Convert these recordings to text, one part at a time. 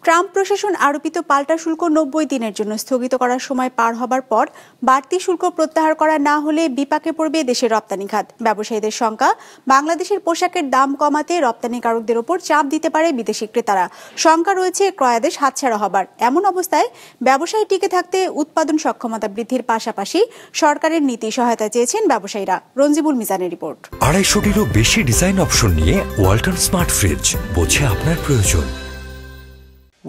Trump প্রশাসন আরোপিত পাল্টা শুল্ক 90 দিনের জন্য স্থগিত করার সময় পার হবার পর বাড়তি শুল্ক প্রত্যাহার করা না হলে বিপাকে পড়বে দেশের রপ্তানি খাত। ব্যবসায়ীদের শঙ্কা, বাংলাদেশের পোশাকের দাম কমাতে রপ্তানিকারকদের ওপর চাপ দিতে পারে বিদেশি ক্রেতারা। শঙ্কা রয়েছে ক্রয়াদেশ হাতছাড়া হবার। এমন অবস্থায় ব্যবসায় টিকে থাকতে উৎপাদন সক্ষমতা বৃদ্ধির পাশাপাশি সরকারের নীতি সহায়তা চেয়েছেন ব্যবসায়ীরা। রঞ্জিবুল মিজানের রিপোর্ট। 250-টিরও বেশি ডিজাইন অপশন নিয়ে ওয়ালটন স্মার্ট ফ্রিজ, বোঝে আপনার প্রয়োজন।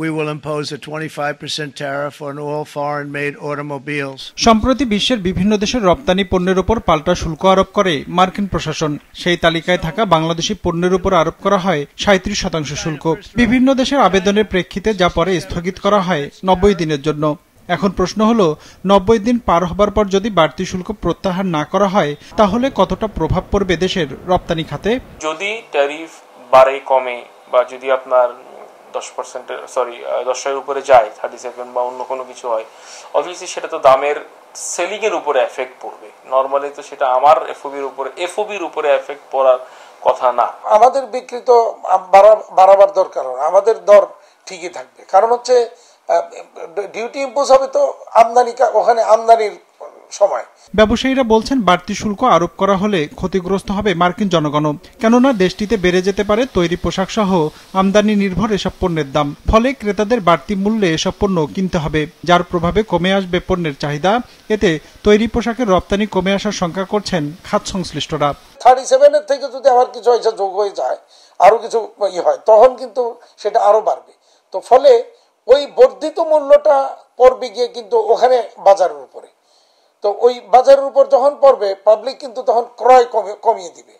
We will impose a 25% tariff on all foreign-made automobiles. সম্প্রতি বিশ্বের বিভিন্ন দেশের রপ্তানি পণ্যের উপর পাল্টা শুল্ক আরোপ করে মার্কিন প্রশাসন। সেই তালিকায় থাকা বাংলাদেশি পণ্যের উপর আরোপ করা হয় 37% শুল্ক। বিভিন্ন দেশের আবেদনের প্রেক্ষিতে যা পরে স্থগিত করা হয় 90 দিনের জন্য। এখন প্রশ্ন হলো, 90 দিন পার হবার পর যদি বাড়তি শুল্ক প্রত্যাহার না করা হয় তাহলে কতটা প্রভাব পড়বে দেশের রপ্তানি খাতে? যদি ট্যারিফ বাড়ে কমে বা যদি আপনার 10% উপরে যায়, 37 বা অন্য কোনো কিছু হয়, অবভিয়াসলি সেটা তো দামের সেলিং এর উপরে এফেক্ট পড়বে। নরমালি তো সেটা আমার এফওবির উপরে এফেক্ট পড়ার কথা না। আমাদের বিক্রি তো বাড়াবার দরকার, আমাদের দর ঠিকই থাকবে। কারণ হচ্ছে ডিউটি ইম্পোজ হবে তো আমদানি, ওখানে আমদানির সময়। ব্যবসায়ীরা বলছেন বাড়তি শুল্ক আরোপ করা হলে ক্ষতিগ্রস্ত হবে মার্কিন জনগণ, কেননা দেশটিতে বেড়ে যেতে পারে তৈরি পোশাক সহ আমদানি নির্ভর এসব পণ্যের দাম। ফলে ক্রেতাদের বাড়তি মূল্যে এসব পণ্য কিনতে হবে, যার প্রভাবে কমে আসবে পণ্যের চাহিদা। এতে তৈরি পোশাকের রপ্তানি কমে আসার শঙ্কা করছেন খাত সংশ্লিষ্টরা। 37 থেকে যদি আবার কিছু যোগ হয়ে যায়, আরো কিছু হয়, তখন কিন্তু সেটা আরো বাড়বে। তো ফলে ওই বর্ধিত মূল্যটা পড়বে গিয়ে কিন্তু ওখানে বাজারের উপরে। তো ওই বাজারের উপর যখন পড়বে, পাবলিক কিন্তু তখন ক্রয় কমিয়ে দিবে,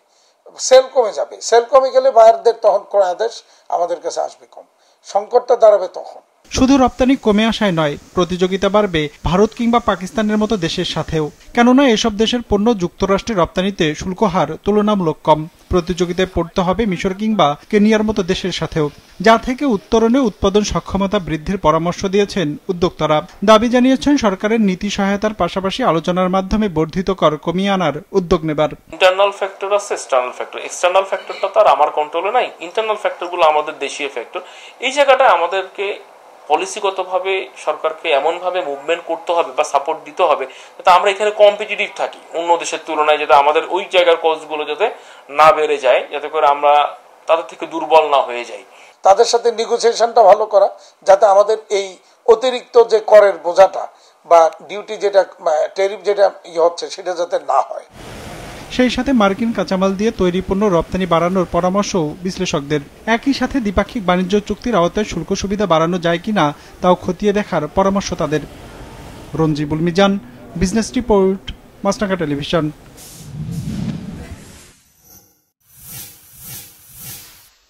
সেল কমে যাবে। সেল কমে গেলে বায়ারদের তখন ক্রয়াদেশ আমাদের কাছে আসবে কম, সংকটটা দাঁড়াবে তখন। শুধু রপ্তানি কমে আসায় নয়, প্রতিযোগিতা বাড়বে ভারত কিংবা পাকিস্তানের মতো দেশের সাথেও, কেননা এসব দেশের পণ্য যুক্তরাষ্ট্রের রপ্তানিতে শুল্ক হার তুলনামূলক কম। প্রতিযোগিতায় পড়তে হবে মিশর কিংবা কেনিয়ার মতো দেশের সাথেও, যা থেকে উত্তরণে উৎপাদন সক্ষমতা বৃদ্ধির পরামর্শ দিয়েছেন উদ্যোক্তারা। দাবি জানিয়েছেন সরকারের নীতি সহায়তার পাশাপাশি আলোচনার মাধ্যমে বর্ধিত কর কমিয়ে আনার উদ্যোগ নেবার। ইন্টারনাল ফ্যাক্টর আছে, এক্সটার্নাল ফ্যাক্টর। এক্সটার্নাল ফ্যাক্টরটা তো আর আমার কন্ট্রোলে নাই, ইন্টারনাল ফ্যাক্টরগুলো আমাদের দেশীয় ফ্যাক্টর। এই জায়গাটা আমাদেরকে পলিসিগতভাবে সরকারকে এমনভাবে মুভমেন্ট করতে হবে বা সাপোর্ট দিতে হবে যাতে আমরা এখানে কম্পিটিটিভ থাকি অন্য দেশের তুলনায়, যাতে আমাদের ওই জায়গার কস্টগুলো যাতে না বেড়ে যায়, যাতে করে আমরা তাদের থেকে দুর্বল না হয়ে যাই। তাদের সাথে নেগোসিয়েশনটা ভালো করা, যাতে আমাদের এই অতিরিক্ত যে করের বোঝাটা বা ডিউটি যেটা ট্যারিফ যেটা হচ্ছে সেটা যাতে না হয়। সেই সাথে মার্কিন কাঁচামাল দিয়ে তৈরি পণ্য রপ্তানি বাড়ানোর পরামর্শ বিশ্লেষকদের। একই সাথে দ্বিপাক্ষিক বাণিজ্য চুক্তির আওতায় শুল্ক সুবিধা বাড়ানো যায় কিনা তাও খতিয়ে দেখার পরামর্শ তাদের। রঞ্জিবুল মিজান, বিজনেস রিপোর্ট, মাছরাঙা টেলিভিশন।